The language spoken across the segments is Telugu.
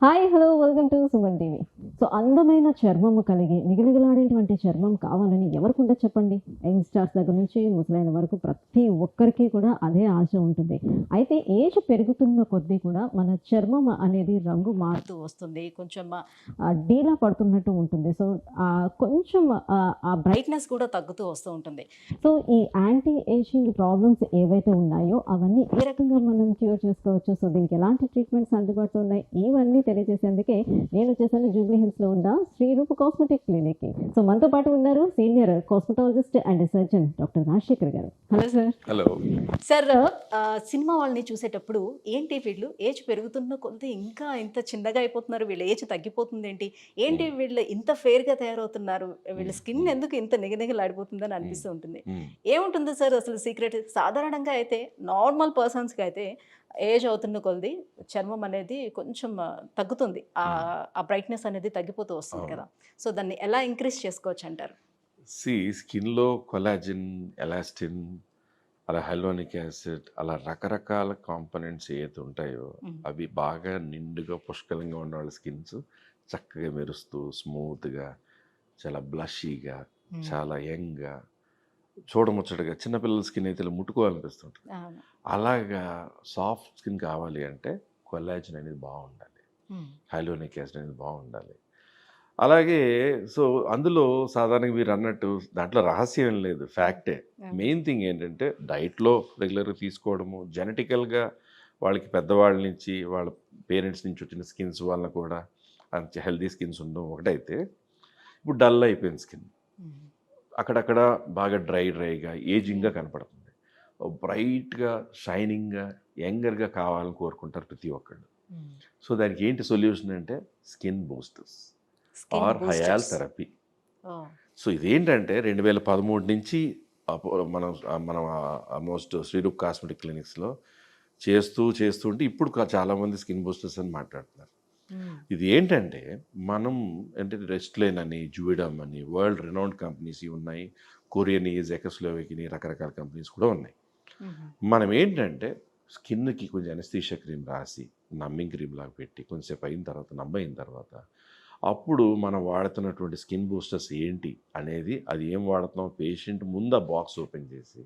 Hi hello welcome to Suman TV. So అందమైన చర్మము కలిగి నిగనిగలాడేటువంటి చర్మం కావాలని ఎవరికి ఉండదు చెప్పండి. యంగ్స్టర్స్ దగ్గర నుంచి ముసలైన వరకు ప్రతి ఒక్కరికి కూడా అదే ఆశ ఉంటుంది. అయితే ఏజ్ పెరుగుతున్న కొద్దీ కూడా మన చర్మం అనేది రంగు మారుతూ వస్తుంది, కొంచెం డీలా పడుతున్నట్టు ఉంటుంది. సో కొంచెం ఆ బ్రైట్నెస్ కూడా తగ్గుతూ వస్తూ ఉంటుంది. సో ఈ యాంటీ ఏజింగ్ ప్రాబ్లమ్స్ ఏవైతే ఉన్నాయో అవన్నీ ఏ రకంగా మనం క్యూర్ చేసుకోవచ్చు, సో దీనికి ఎలాంటి ట్రీట్మెంట్స్ అందుబాటులో ఉన్నాయి, ఇవన్నీ తెలియజేసేందుకే నేను వచ్చేసాను జూబ్లీ హిల్స్ లో ఉన్న శ్రీరూప కాస్మెటిక్ క్లినిక్ కి. సో మనతో పాటు ఉన్నారు senior cosmetologist and surgeon doctor Rajasekhar గారు. Hello sir. Hello sir, cinema వాళ్ళని చూసేటప్పుడు ఏంటి వీళ్ళు ఏజ్ పెరుగుతున్న కొద్ది ఇంకా ఇంత చిన్నగా అయిపోతున్నారు, వీళ్ళ ఏజ్ తగ్గిపోతుంది ఏంటి వీళ్ళు ఇంత ఫేర్గా తయారవుతున్నారు, వీళ్ళ స్కిన్ ఎందుకు ఇంత నిగనిగలాడిపోతుందని అనిపిస్తూ ఉంటుంది. ఏముంటుంది సార్ అసలు సీక్రెట్? సాధారణంగా అయితే నార్మల్ పర్సన్స్కి అయితే ఏజ్ అవుతున్న కొద్ది చర్మం అనేది కొంచెం తగ్గుతుంది, ఆ బ్రైట్నెస్ అనేది తగ్గిపోతూ వస్తుంది కదా. సో దాన్ని ఎలా ఇంక్రీజ్ చేసుకోవచ్చు అంటారు? స్కిన్లో కొలాజిన్, ఎలాస్టిన్, అలా హైలోనిక్ యాసిడ్, అలా రకరకాల కాంపోనెంట్స్ ఏవైతే ఉంటాయో అవి బాగా నిండుగా పుష్కలంగా ఉన్న వాళ్ళ స్కిన్స్ చక్కగా మెరుస్తూ స్మూత్గా, చాలా బ్లషీగా, చాలా యంగ్గా, చూడముచ్చటగా, చిన్నపిల్లల స్కిన్ అయితే ఇలా ముట్టుకోవాలనిపిస్తుంటుంది. అలాగా సాఫ్ట్ స్కిన్ కావాలి అంటే కొలాజిన్ అనేది బాగుండాలి, హైలోనిక్ యాసిడ్ అనేది బాగుండాలి. అలాగే సో అందులో సాధారణంగా మీరు అన్నట్టు దాంట్లో రహస్యం ఏం లేదు, ఫ్యాక్టే. మెయిన్ థింగ్ ఏంటంటే డైట్లో రెగ్యులర్గా తీసుకోవడము, జెనెటికల్గా వాళ్ళకి పెద్దవాళ్ళ నుంచి వాళ్ళ పేరెంట్స్ నుంచి వచ్చిన స్కిన్స్ వలన కూడా అంత హెల్దీ స్కిన్స్ ఉండడం ఒకటైతే, ఇప్పుడు డల్ అయిపోయింది స్కిన్, అక్కడక్కడ బాగా డ్రైగా ఏజింగ్గా కనపడుతుంది, బ్రైట్గా షైనింగ్గా యంగర్గా కావాలని కోరుకుంటారు ప్రతి ఒక్కళ్ళు. సో దానికి ఏంటి సొల్యూషన్ అంటే skin boosters or hyal therapy. So ఇదేంటంటే 2013 నుంచి మనం ఆల్మోస్ట్ శ్రీరూప్ కాస్మెటిక్ క్లినిక్స్లో చేస్తుంటే ఇప్పుడు చాలామంది స్కిన్ బూస్టర్స్ అని మాట్లాడుతున్నారు. ఇది ఏంటంటే మనం అంటే రెస్ట్లైన్ అని, జూయిడమ్ అని వరల్డ్ రినౌండ్ కంపెనీస్ ఉన్నాయి, కొరియన్, జెకోస్లోవేకియన్, రకరకాల కంపెనీస్ కూడా ఉన్నాయి. మనం ఏంటంటే స్కిన్కి కొంచెం అనస్థీషియా క్రీమ్ రాసి నమ్మింగ్ క్రీమ్ లాగా పెట్టి కొంచెంసేపు అయిన తర్వాత నమ్మైన తర్వాత అప్పుడు మనం వాడుతున్నటువంటి స్కిన్ బూస్టర్స్ ఏంటి అనేది, అది ఏం వాడుతున్నాం పేషెంట్ ముందు ఆ బాక్స్ ఓపెన్ చేసి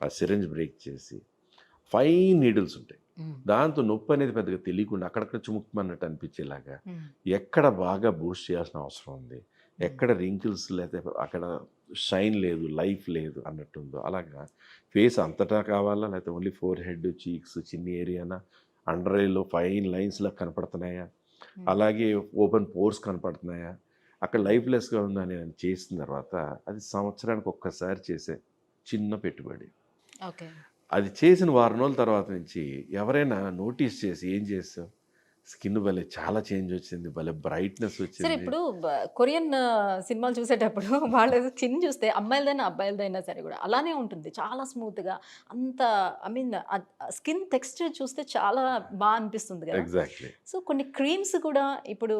ఆ సిరంజ్ బ్రేక్ చేసి, ఫైన్ నీడిల్స్ ఉంటాయి, దాంతో నొప్పి అనేది పెద్దగా తెలియకుండా అక్కడక్కడ చుముక్కుమన్నట్టు అనిపించేలాగా ఎక్కడ బాగా బూస్ట్ చేయాల్సిన అవసరం ఉంది, ఎక్కడ రింకిల్స్ లేకపోతే అక్కడ షైన్ లేదు, లైఫ్ లేదు అన్నట్టుందో అలాగా ఫేస్ అంతటా కావాలా, లేకపోతే ఓన్లీ ఫోర్ హెడ్, చీక్స్, చిన్న ఏరియానా, అండర్ ఐలో ఫైన్ లైన్స్లా కనపడుతున్నాయా, అలాగే ఓపెన్ పోర్స్ కనపడుతున్నాయా, అక్కడ లైఫ్లెస్గా ఉందా అని చేసిన తర్వాత అది సంవత్సరానికి ఒక్కసారి చేసే చిన్న పెట్టుబడి. అది చేసిన వారం రోజుల తర్వాత నుంచి ఎవరైనా నోటీస్ చేసి ఏం చేస్తాం, స్కిన్ భలే చాలా చేంజ్ వచ్చింది, భలే బ్రైట్నెస్ సరే, వచ్చింది. ఇప్పుడు కొరియన్ సినిమాలు చూసేటప్పుడు వాళ్ళ స్కిన్ చూస్తే అమ్మాయిలదైనా అబ్బాయిలదైనా సరే కూడా అలానే ఉంటుంది, చాలా స్మూత్గా, అంత ఐ మీన్ స్కిన్ టెక్స్చర్ చూస్తే చాలా బాగా అనిపిస్తుంది కదా. ఎగ్జాక్ట్లీ. సో కొన్ని క్రీమ్స్ కూడా ఇప్పుడు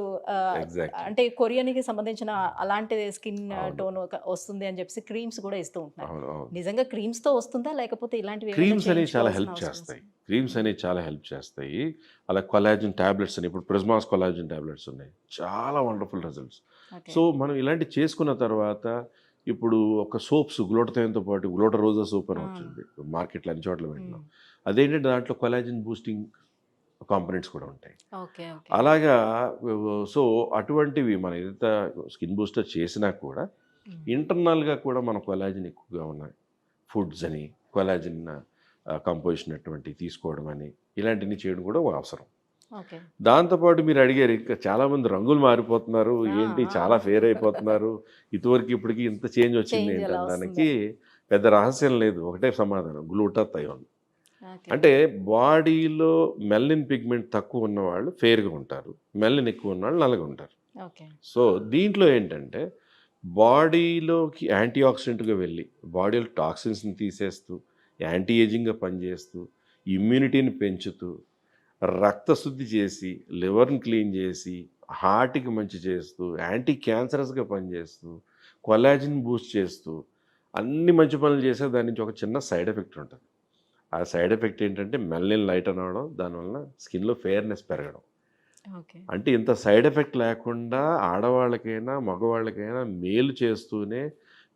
అంటే కొరియన్కి సంబంధించిన అలాంటి స్కిన్ టోన్ వస్తుంది అని చెప్పి క్రీమ్స్ కూడా ఇస్తూ ఉంటున్నారు. నిజంగా క్రీమ్స్తో వస్తుందా, లేకపోతే ఇలాంటివి క్రీమ్స్ అనేవి చాలా హెల్ప్ చేస్తాయి, క్రీమ్స్ అనేవి చాలా హెల్ప్ చేస్తాయి. అలా కొలాజిన్ ట్యాబ్లెట్స్ అని, ఇప్పుడు ప్రిజ్మాస్ కొలాజిన్ ట్యాబ్లెట్స్ ఉన్నాయి, చాలా వండర్ఫుల్ రిజల్ట్స్. సో మనం ఇలాంటివి చేసుకున్న తర్వాత ఇప్పుడు ఒక సోప్స్ గ్లూటథయోన్తో పాటు గ్లూటరోజా సోప్ అని వచ్చింది మార్కెట్లో అన్ని చోట్ల పెట్టినాం. అదేంటంటే దాంట్లో కొలాజిన్ బూస్టింగ్ కాంపోనెంట్స్ కూడా ఉంటాయి. అలాగా సో అటువంటివి మనం ఎంత స్కిన్ బూస్టర్ చేసినా కూడా ఇంటర్నల్గా కూడా మన కొలాజిన్ ఎక్కువగా ఉన్నాయి, ఫుడ్స్ అని కొలాజిన్ కంపోజిషన్ అటువంటి తీసుకోవడం అని ఇలాంటివి చేయడం కూడా అవసరం. దాంతోపాటు మీరు అడిగారు, ఇంకా చాలామంది రంగులు మారిపోతున్నారు ఏంటి, చాలా ఫేర్ అయిపోతున్నారు, ఇదివరకు ఇప్పటికి ఇంత చేంజ్ వచ్చింది ఏంటంటే దానికి పెద్ద రహస్యం లేదు, ఒకటే సమాధానం, గ్లూటాథయోన్. అంటే బాడీలో మెలనిన్ పిగ్మెంట్ తక్కువ ఉన్నవాళ్ళు ఫేర్గా ఉంటారు, మెలనిన్ ఎక్కువ ఉన్నవాళ్ళు నల్లగా ఉంటారు. సో దీంట్లో ఏంటంటే బాడీలోకి యాంటీ ఆక్సిడెంట్గా వెళ్ళి బాడీలో టాక్సిన్స్ని తీసేస్తూ, యాంటీ ఏజింగ్గా పనిచేస్తూ, ఇమ్యూనిటీని పెంచుతూ, రక్తశుద్ధి చేసి, లివర్ని క్లీన్ చేసి, హార్ట్కి మంచి చేస్తూ, యాంటీ క్యాన్సరస్గా పనిచేస్తూ, కొలాజిన్ బూస్ట్ చేస్తూ అన్ని మంచి పనులు చేసే దాని నుంచి ఒక చిన్న సైడ్ ఎఫెక్ట్ ఉంటుంది. ఆ సైడ్ ఎఫెక్ట్ ఏంటంటే మెలనిన్ లైట్ అనవడం, దానివల్ల స్కిన్లో ఫేర్నెస్ పెరగడం. ఓకే. అంటే ఇంత సైడ్ ఎఫెక్ట్ లేకుండా ఆడవాళ్ళకైనా మగవాళ్ళకైనా మేలు చేస్తూనే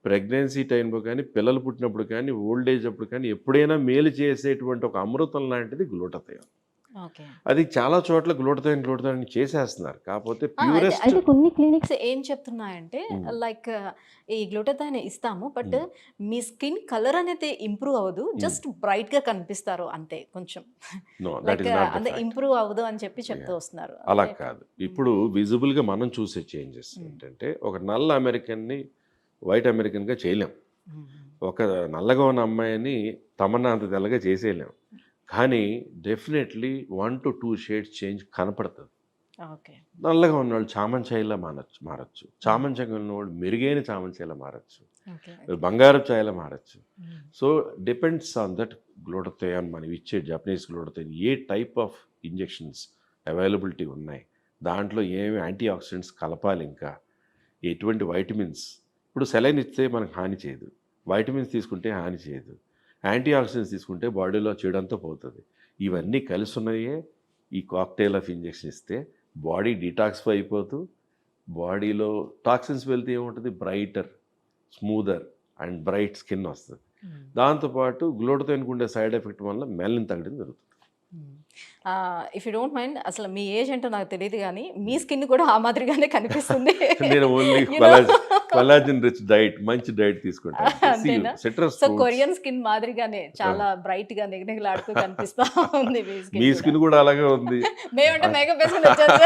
ప్రెగ్నెన్సీ టైంలో కానీ పిల్లలు పుట్టినప్పుడు కానీ ఓల్డ్ ఏజ్ అప్పుడు కానీ ఎప్పుడైనా మేలు చేసేటువంటి ఒక అమృతం లాంటిది గ్లూటథయోన్. ఓకే. అది చాలా చోట్ల గ్లూటథయోన్ చేసేస్తున్నారు. కాకపోతే అయితే ప్యూరెస్ట్ అయితే కొన్ని క్లినిక్స్ ఏం చెప్తున్నాయంటే లైక్ ఈ గ్లూటథైన్ ఇస్తాము బట్ మీ స్కిన్ కలర్ అనేది ఇంప్రూవ్ అవ్వదు, జస్ట్ బ్రైట్ గా కనిపిస్తారు అంతే, కొంచెం know that like is not the అంతే ఫ్యాక్ట్. ఇంప్రూవ్ అవ్వదు అని చెప్పి చెప్తూ వస్తున్నారు. అలా అంటే కాదు. ఇప్పుడు విజిబుల్గా మనం చూసే చేంజెస్ ఏంటంటే ఒక నల్ల అమెరికన్ని వైట్ అమెరికన్గా చేయలేం. ఒక నల్లగా ఉన్న అమ్మాయిని తమన్నా అంత తెల్లగా చేసేయలేం. కానీ డెఫినెట్లీ 1 to 2 షేడ్స్ చేంజ్ కనపడుతుంది. ఓకే. నల్లగా ఉన్నవాళ్ళు చామంచాయిలా మారచ్చు, చామంచాయిగా ఉన్నవాళ్ళు మెరుగైన చామంచాయిలా మారచ్చు, ఓకే. బంగారు ఛాయలా మారచ్చు. So depends on that glutathione మనం ఇచ్చే Japanese glutathione a type of injections availability ఉన్నాయి, దాంట్లో ఏమి యాంటీ ఆక్సిడెంట్స్ కలపాలి, ఇంకా ఎటువంటి వైటమిన్స్. ఇప్పుడు సెలైన్ ఇస్తే మనకు హాని చేయదు, వైటమిన్స్ తీసుకుంటే హాని చేయదు, యాంటీ ఆక్సిడెంట్స్ తీసుకుంటే బాడీలో చెడంతా పోతుంది. ఇవన్నీ కలిసి ఉన్నాయే ఈ కాక్టైల్ ఆఫ్ ఇంజెక్షన్ ఇస్తే బాడీ డీటాక్సిఫై అయిపోతూ బాడీలో టాక్సిన్స్ వెళ్తే ఏముంటుంది, brighter, smoother and bright skin వస్తుంది. దాంతోపాటు గ్లూటథయోన్కి ఉండే సైడ్ ఎఫెక్ట్ వల్ల మెలనిన్ తగ్గడం జరుగుతుంది. ఇఫ్ యూ డోంట్ మైండ్, అసలు మీ ఏజ్ ఏంటో నాకు తెలియదు కానీ మీ స్కిన్ కూడా ఆ మాదిరిగానే కనిపిస్తుంది. నేను only You know? Collagen rich diet, మంచి డైట్ తీసుకుంటాను. అంతేనా? సిట్రస్ సో కొరియన్ స్కిన్ మాదిరిగానే చాలా బ్రైట్ గా నిగనిగలాడుతూ కనిపిస్తా ఉంది మీ మీ స్కిన్. స్కిన్ కూడా అలాగే ఉంది. మేమంటే మేకప్ వేసుకుని వచ్చాను.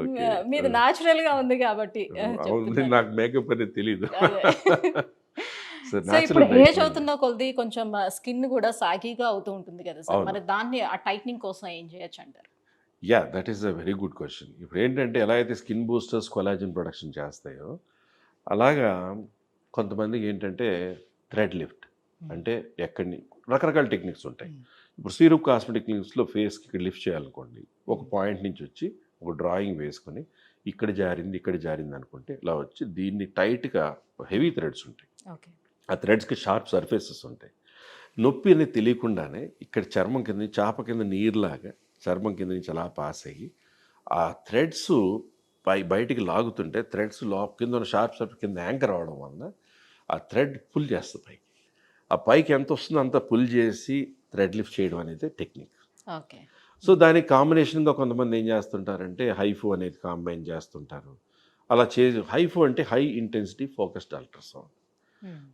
Okay. మీది న్యాచురల్ గా ఉంది కాబట్టి అవును, చెప్తున్నాను. నాకు మేకప్ అనేది తెలీదు. అదే. సో సో ఇప్పుడు natural ఏజ్ diet. అవుతున్న కొద్ది కొంచెం స్కిన్ కూడా సాగిగా అవుతూ ఉంటుంది కదా సార్, అవును. మరి దాన్ని ఆ టైట్నింగ్ కోసం ఏం చేయొచ్చు అంటారు? Yeah, that is a very good question. ఇప్పుడు ఏంటంటే ఎలా అయితే స్కిన్ బూస్టర్స్ కొలాజిన్ ప్రొడక్షన్ చేస్తాయో అలాగా కొంతమందికి ఏంటంటే థ్రెడ్ లిఫ్ట్ అంటే ఎక్కడిని రకరకాల టెక్నిక్స్ ఉంటాయి. ఇప్పుడు సీరూప్ కాస్మెటిక్ క్లినిక్స్లో ఫేస్కి ఇక్కడ లిఫ్ట్ చేయాలనుకోండి, ఒక పాయింట్ నుంచి వచ్చి ఒక డ్రాయింగ్ వేసుకొని ఇక్కడ జారింది అనుకుంటే ఇలా వచ్చి దీన్ని టైట్గా హెవీ థ్రెడ్స్ ఉంటాయి, ఓకే. ఆ థ్రెడ్స్కి షార్ప్ సర్ఫేసెస్ ఉంటాయి. నొప్పి అనేది తెలియకుండానే ఇక్కడ చర్మం కింద చాప కింద నీరులాగా చర్మం కింద నుంచి అలా పాస్ అయ్యి ఆ థ్రెడ్స్ బయటికి లాగుతుంటే థ్రెడ్స్ కింద ఉన్న షార్ప్ సర్ఫేస్ కింద యాంకర్ అవడం వలన ఆ థ్రెడ్ పుల్ చేస్తుంది పైకి. ఆ పైకి ఎంత వస్తుందో అంత పుల్ చేసి థ్రెడ్ లిఫ్ట్ చేయడం అనేది టెక్నిక్. ఓకే. సో దానికి కాంబినేషన్గా కొంతమంది ఏం చేస్తుంటారంటే హైఫో అనేది కాంబైన్ చేస్తుంటారు. అలా హైఫో అంటే high intensity focused ultrasound.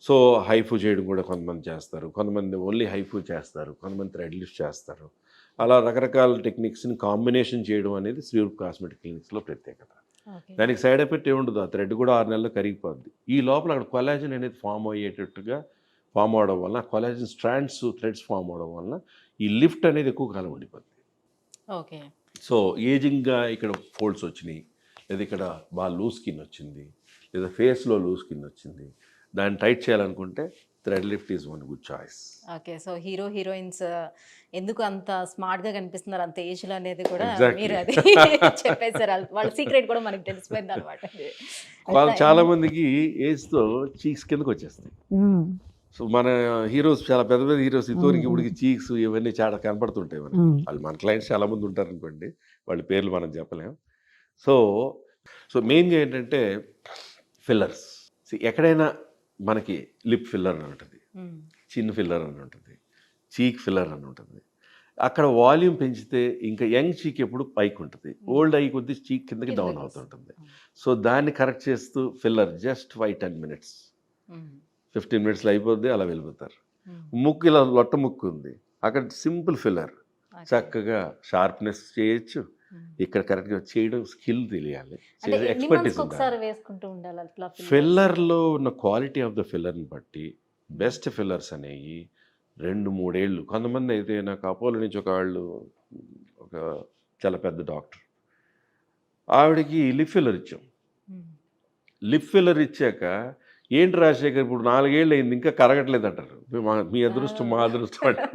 So HIFU చేయడం కూడా కొంతమంది చేస్తారు, కొంతమంది ఓన్లీ హైఫూ చేస్తారు, కొంతమంది థ్రెడ్ లిఫ్ట్ చేస్తారు. అలా రకరకాల టెక్నిక్స్ని కాంబినేషన్ చేయడం అనేది శ్రీరూప్ కాస్మెటిక్ క్లినిక్స్లో ప్రత్యేకత. ఓకే. దానికి సైడ్ ఎఫెక్ట్ ఏముండదు, ఆ థ్రెడ్ కూడా 6 నెలల్లో కరిగిపోద్ది. ఈ లోపల అక్కడ కొలాజిన్ అనేది ఫామ్ అవడం వల్ల కొలాజిన్ స్ట్రాండ్స్ థ్రెడ్స్ ఫామ్ అవడం వల్ల ఈ లిఫ్ట్ అనేది ఎక్కువ కాలం ఉండిపోద్ది. ఓకే. సో ఏజింగ్గా ఇక్కడ ఫోల్డ్స్ వచ్చినాయి, లేదా ఇక్కడ బాగా లూజ్ స్కిన్ వచ్చింది, లేదా ఫేస్లో లూజ్ స్కిన్ వచ్చింది, దాన్ని టైట్ చేయాలనుకుంటే thread lift is one good choice. Okay. So heroines ఎందుకు అంత స్మార్ట్ గా కనిపిస్తున్నారు అంత ఏజ్ లో అనేది కూడా Exactly. మీరు అది చెప్పేశారు. వాళ్ళ సీక్రెట్ కూడా మనకి తెలిసిపోయింది అనమాట. చాలా మందికి ఏజ్తో చీక్స్ కిందకు వచ్చేస్తాయి. సో మన హీరోస్ చాలా పెద్ద పెద్ద హీరోస్ ఇతోనికి ఇప్పటికి చీక్స్ ఇవన్నీ చాలా కనపడుతుంటాయి మనకి. వాళ్ళు మన క్లయింట్స్ చాలా మంది ఉంటారు అనుకోండి, వాళ్ళ పేర్లు మనం చెప్పలేం. సో మెయిన్గా ఏంటంటే ఫిల్లర్స్. ఎక్కడైనా మనకి లిప్ ఫిల్లర్ అని ఉంటుంది, చిన్ ఫిల్లర్ అని ఉంటుంది, చీక్ ఫిల్లర్ అని ఉంటుంది. అక్కడ వాల్యూమ్ పెంచితే ఇంకా యంగ్ చీక్ ఎప్పుడు పైకి ఉంటుంది, ఓల్డ్ అయ్యి కొద్ది చీక్ కిందకి డౌన్ అవుతుంటుంది. సో దాన్ని కరెక్ట్ చేస్తూ ఫిల్లర్ జస్ట్ 5-10 minutes, 15 minutesలో అయిపోద్ది, అలా వెళ్ళిపోతారు. ముక్కు ఇలా లొట్ట ముక్కు ఉంది, అక్కడ సింపుల్ ఫిల్లర్ చక్కగా షార్ప్నెస్ చేయొచ్చు. ఇక్కడ కరెక్ట్గా చేయడం స్కిల్ తెలియాలి, ఎక్స్పర్టీస్ ఉండాలి. వేసుకుంటూ ఉండాలి అట్లా. ఫిల్లర్లో ఉన్న క్వాలిటీ ఆఫ్ ద ఫిల్లర్ని బట్టి బెస్ట్ ఫిల్లర్స్ అనేవి 2-3 ఏళ్ళు. కొంతమంది అయితే నాకు అపోలో నుంచి ఒక చాలా పెద్ద డాక్టర్, ఆవిడకి లిప్ ఫిల్లర్ ఇచ్చాం. లిప్ ఫిల్లర్ ఇచ్చాక ఏంటి రాజశేఖర్ ఇప్పుడు 4 ఏళ్ళు అయింది ఇంకా కరగట్లేదు అంటారు. మీ అదృష్టం మా అదృష్టం అంటే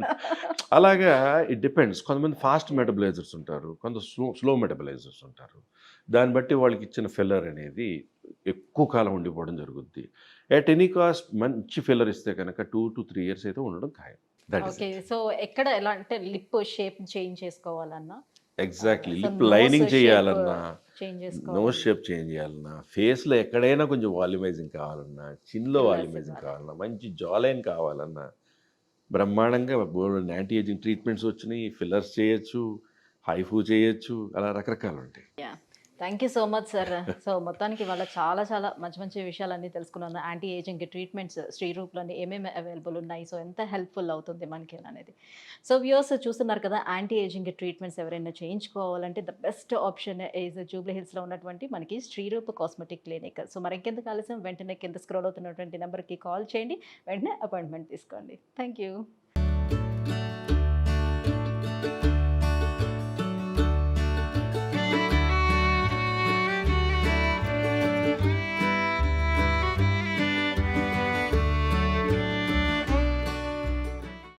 అలాగా ఇట్ డిపెండ్స్. కొంతమంది ఫాస్ట్ మెటబలైజర్స్ ఉంటారు, కొంత స్లో మెటబలైజర్స్ ఉంటారు. దాన్ని బట్టి వాళ్ళకి ఇచ్చిన ఫిల్లర్ అనేది ఎక్కువ కాలం ఉండిపోవడం జరుగుద్ది. ఎట్ ఎనీ కాస్ట్ మంచి ఫిల్లర్ ఇస్తే కనుక 2 to 3 years అయితే ఉండడం ఖాయం. ఓకే. సో ఎక్కడ ఎలా అంటే లిప్ షేప్ చేంజ్ చేసుకోవాలన్నా exactly. So lip nose lining shape చేయాలన్నా, చేంజ్ నోస్ చేసుకోవాలి, షేప్ చేంజ్ చేయాలన్నా, ఫేస్‌లో ఎక్కడైనా కొంచెం వాల్యూమైజింగ్ కావాలన్నా, చిన్‌లో ఫిల్లర్స్ వాల్యూమైజింగ్ ఇవ్వాలి. కావాలన్నా, మంచి జా లైన్ కావాలన్నా, బ్రహ్మాండంగా బోలెడన్ని యాంటీ ఏజింగ్ ట్రీట్మెంట్స్ వచ్చినియి. ఫిల్లర్స్ చేయొచ్చు, హైఫూ చేయొచ్చు. అలా రకరకాలుంటాయి. Yeah! Thank you so much sir. So మొత్తానికి ఇవాళ చాలా చాలా మంచి మంచి విషయాలన్నీ తెలుసుకున్నాను. యాంటీ ఏజింగ్ ట్రీట్మెంట్స్ శ్రీరూప్‌లోని ఏమేమి అవైలబుల్ ఉన్నాయి. సో ఎంత హెల్ప్‌ఫుల్ అవుతుంది మనకి అనేది. సో వ్యూవర్స్ చూస్తున్నారు కదా! యాంటీ ఏజింగ్ ట్రీట్మెంట్స్ ఎవరైనా చేయించుకోవాలంటే the best option is Jubilee హిల్స్‌లో ఉన్నటువంటి మనకి శ్రీరూప్ కాస్మెటిక్ క్లినిక్. సో మరింకెందుకు ఆలస్యం వెంటనే కింద స్క్రోల్ అవుతున్నటువంటి నంబర్‌కి కాల్ చేయండి. వెంటనే అపాయింట్మెంట్ తీసుకోండి. Thank you.